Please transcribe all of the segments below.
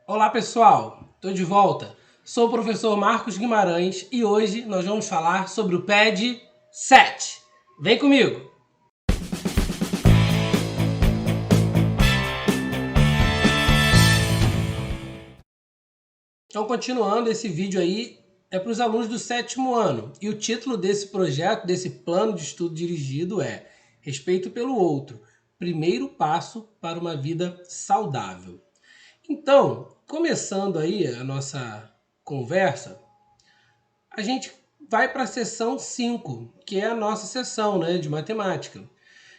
Olá pessoal, estou de volta. Sou o professor Marcos Guimarães e hoje nós vamos falar sobre o PED 7. Vem comigo! Então, continuando, esse vídeo aí é para os alunos do 7º ano e o título desse projeto, desse plano de estudo dirigido é Respeito pelo Outro, primeiro passo para uma vida saudável. Então, começando aí a nossa conversa, a gente vai para a sessão 5, que é a nossa sessão, de matemática,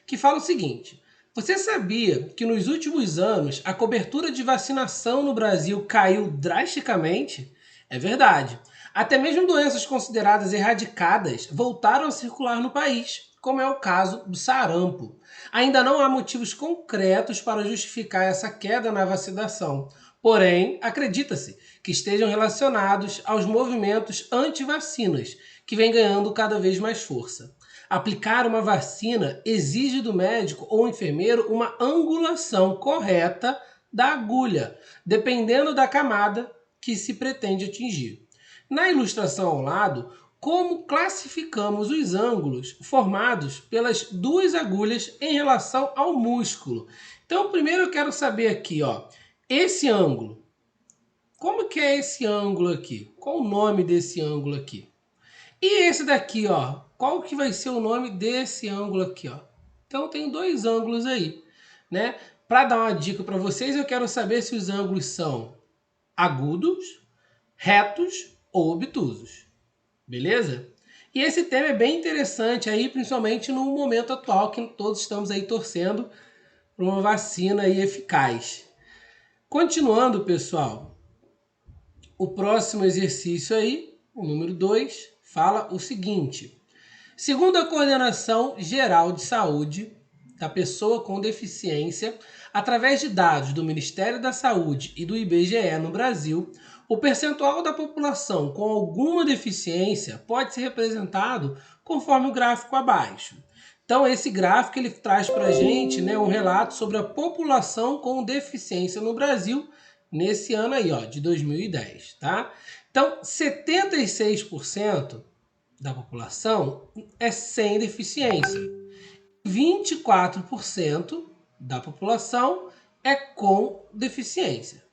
que fala o seguinte: você sabia que nos últimos anos a cobertura de vacinação no Brasil caiu drasticamente? É verdade. Até mesmo doenças consideradas erradicadas voltaram a circular no país, como é o caso do sarampo. Ainda não há motivos concretos para justificar essa queda na vacinação. Porém, acredita-se que estejam relacionados aos movimentos anti-vacinas, que vem ganhando cada vez mais força. Aplicar uma vacina exige do médico ou enfermeiro uma angulação correta da agulha, dependendo da camada que se pretende atingir. Na ilustração ao lado, como classificamos os ângulos formados pelas duas agulhas em relação ao músculo. Então, primeiro eu quero saber aqui, esse ângulo. Como que é esse ângulo aqui? Qual o nome desse ângulo aqui? E esse daqui, qual que vai ser o nome desse ângulo aqui, Então tem dois ângulos aí, né? Para dar uma dica para vocês, eu quero saber se os ângulos são agudos, retos ou obtusos. Beleza? E esse tema é bem interessante aí, principalmente no momento atual que todos estamos aí torcendo por uma vacina aí eficaz. Continuando, pessoal, o próximo exercício aí, o número 2, fala o seguinte: segundo a Coordenação Geral de Saúde da Pessoa com Deficiência, através de dados do Ministério da Saúde e do IBGE no Brasil, o percentual da população com alguma deficiência pode ser representado conforme o gráfico abaixo. Então, esse gráfico ele traz para a gente um relato sobre a população com deficiência no Brasil nesse ano aí, de 2010, tá? Então, 76% da população é sem deficiência. 24% da população é com deficiência.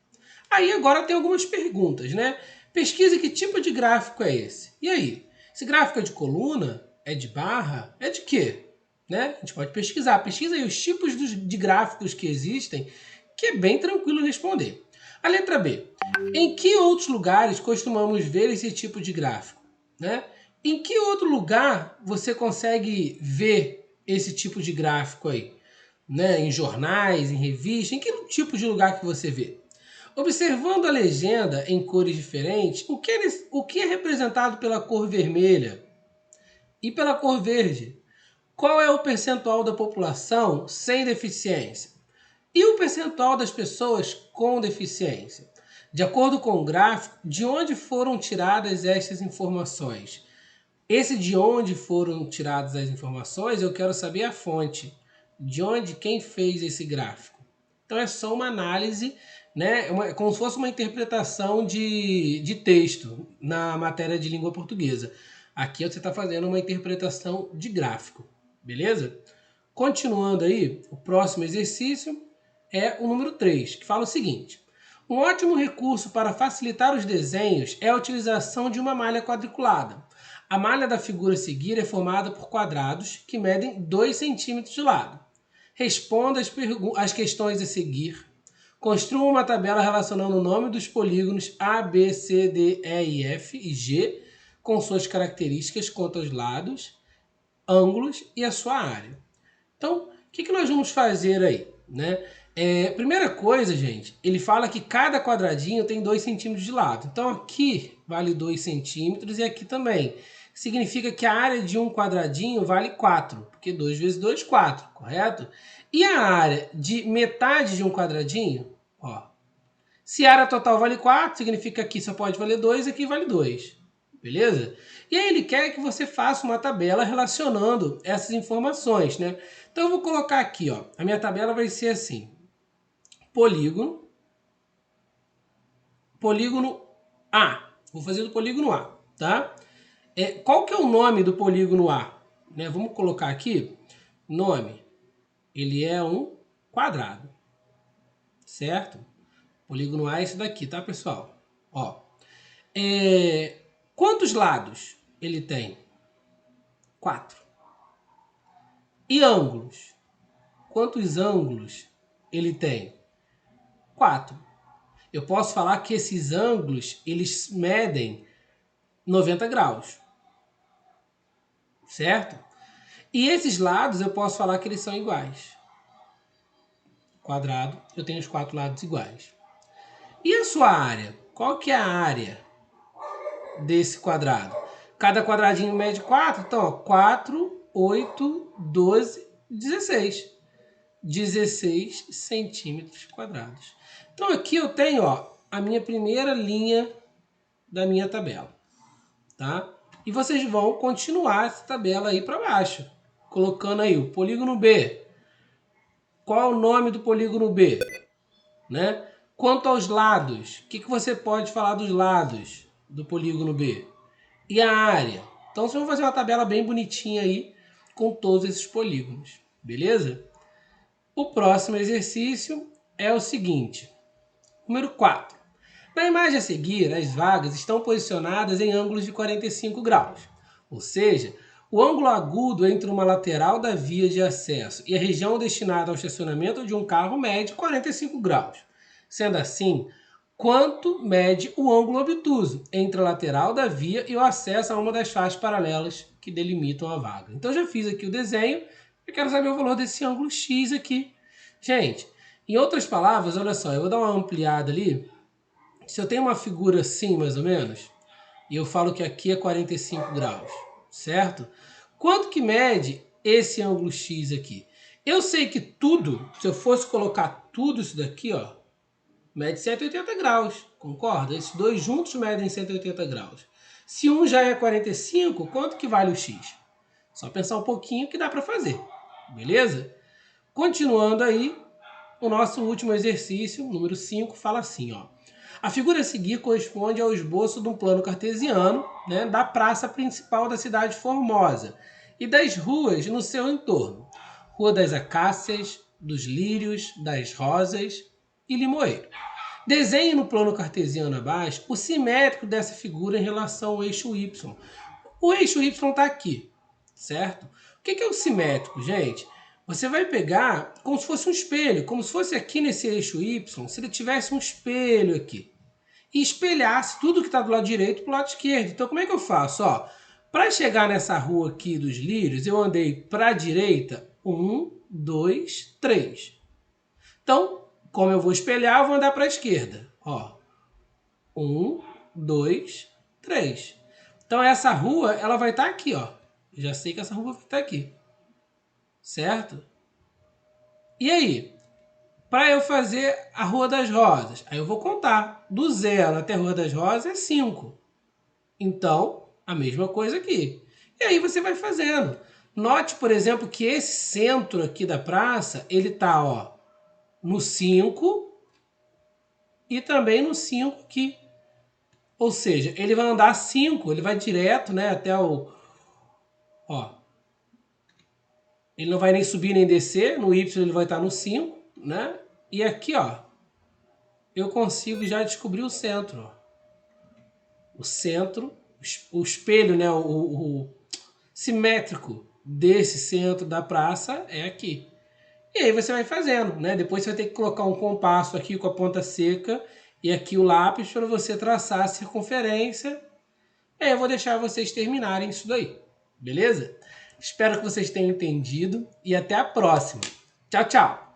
Aí agora tem algumas perguntas, né? Pesquise que tipo de gráfico é esse. E aí? Esse gráfico é de coluna? É de barra? É de quê? Né? A gente pode pesquisar. Pesquisa aí os tipos de gráficos que existem, que é bem tranquilo responder. A letra B. Em que outros lugares costumamos ver esse tipo de gráfico? Né? Em que outro lugar você consegue ver esse tipo de gráfico aí? Né? Em jornais, em revistas? Em que tipo de lugar que você vê? Observando a legenda em cores diferentes, o que é representado pela cor vermelha e pela cor verde? Qual é o percentual da população sem deficiência? E o percentual das pessoas com deficiência? De acordo com o gráfico, de onde foram tiradas estas informações? Esse de onde foram tiradas as informações, eu quero saber a fonte. De onde, quem fez esse gráfico? Então é só uma análise, né? É como se fosse uma interpretação de texto na matéria de língua portuguesa. Aqui você está fazendo uma interpretação de gráfico, beleza? Continuando aí, o próximo exercício é o número 3, que fala o seguinte: um ótimo recurso para facilitar os desenhos é a utilização de uma malha quadriculada. A malha da figura a seguir é formada por quadrados que medem 2 centímetros de lado. Responda as questões a seguir. Construa uma tabela relacionando o nome dos polígonos A, B, C, D, E, F e G com suas características quanto aos lados, ângulos e a sua área. Então, o que nós vamos fazer aí? Né? Primeira coisa, gente, ele fala que cada quadradinho tem 2 centímetros de lado. Então, aqui vale 2 centímetros e aqui também. Significa que a área de um quadradinho vale 4, porque 2 vezes 2, 4, correto? E a área de metade de um quadradinho, se a área total vale 4, significa que aqui só pode valer 2 e aqui vale 2. Beleza? E aí ele quer que você faça uma tabela relacionando essas informações, né? Então eu vou colocar aqui, a minha tabela vai ser assim: polígono polígono A. Vou fazer do polígono A, tá? Qual que é o nome do polígono A? Né? Vamos colocar aqui, nome. Ele é um quadrado, certo? Polígono A é esse daqui, tá, pessoal? Ó, quantos lados ele tem? 4. E ângulos? Quantos ângulos ele tem? 4. Eu posso falar que esses ângulos, eles medem 90 graus, certo? E esses lados eu posso falar que eles são iguais. Quadrado, eu tenho os 4 lados iguais. E a sua área? Qual que é a área desse quadrado? Cada quadradinho mede 4, então ó, 4, 8, 12, 16. 16 centímetros quadrados. Então aqui eu tenho ó, a minha primeira linha da minha tabela, tá? E vocês vão continuar essa tabela aí para baixo, colocando aí o polígono B. Qual é o nome do polígono B? Né? Quanto aos lados, o que você pode falar dos lados do polígono B? E a área? Então vocês vão fazer uma tabela bem bonitinha aí com todos esses polígonos, beleza? O próximo exercício é o seguinte, número 4. Na imagem a seguir, as vagas estão posicionadas em ângulos de 45 graus, ou seja, o ângulo agudo entre uma lateral da via de acesso e a região destinada ao estacionamento de um carro mede 45 graus. Sendo assim, quanto mede o ângulo obtuso entre a lateral da via e o acesso a uma das faixas paralelas que delimitam a vaga? Então, eu já fiz aqui o desenho. Eu quero saber o valor desse ângulo X aqui. Gente, em outras palavras, olha só, eu vou dar uma ampliada ali. Se eu tenho uma figura assim, mais ou menos, e eu falo que aqui é 45 graus, certo? Quanto que mede esse ângulo X aqui? Eu sei que tudo, se eu fosse colocar tudo isso daqui, ó, mede 180 graus, concorda? Esses dois juntos medem 180 graus. Se um já é 45, quanto que vale o X? Só pensar um pouquinho que dá para fazer, beleza? Continuando aí, o nosso último exercício, número 5, fala assim, ó. A figura a seguir corresponde ao esboço de um plano cartesiano, né, da praça principal da cidade de Formosa e das ruas no seu entorno. Rua das Acácias, dos Lírios, das Rosas e Limoeiro. Desenhe no plano cartesiano abaixo o simétrico dessa figura em relação ao eixo Y. O eixo Y está aqui, certo? O que é o simétrico, gente? Você vai pegar como se fosse um espelho, como se fosse aqui nesse eixo Y, se ele tivesse um espelho aqui. E espelhasse tudo que está do lado direito para o lado esquerdo. Então, como é que eu faço? Para chegar nessa rua aqui dos Lírios, eu andei para a direita 1, 2, 3. Então, como eu vou espelhar, eu vou andar para a esquerda. 1, 2, 3. Então, essa rua ela vai estar aqui. Ó. Eu já sei que essa rua vai estar aqui. Certo? E aí? Para eu fazer a Rua das Rosas, aí eu vou contar. Do 0 até a Rua das Rosas é 5. Então, a mesma coisa aqui. E aí você vai fazendo. Note, por exemplo, que esse centro aqui da praça, ele tá, ó, no 5 e também no 5 aqui. Ou seja, ele vai andar 5, ele vai direto, né, até o... Ó. Ele não vai nem subir nem descer, no Y ele vai estar no 5, né? E aqui, ó, eu consigo já descobrir o centro. Ó. O centro, o espelho, né, o simétrico desse centro da praça é aqui. E aí você vai fazendo, né? Depois você vai ter que colocar um compasso aqui com a ponta seca e aqui o lápis para você traçar a circunferência. E aí eu vou deixar vocês terminarem isso daí, beleza? Espero que vocês tenham entendido e até a próxima. Tchau, tchau!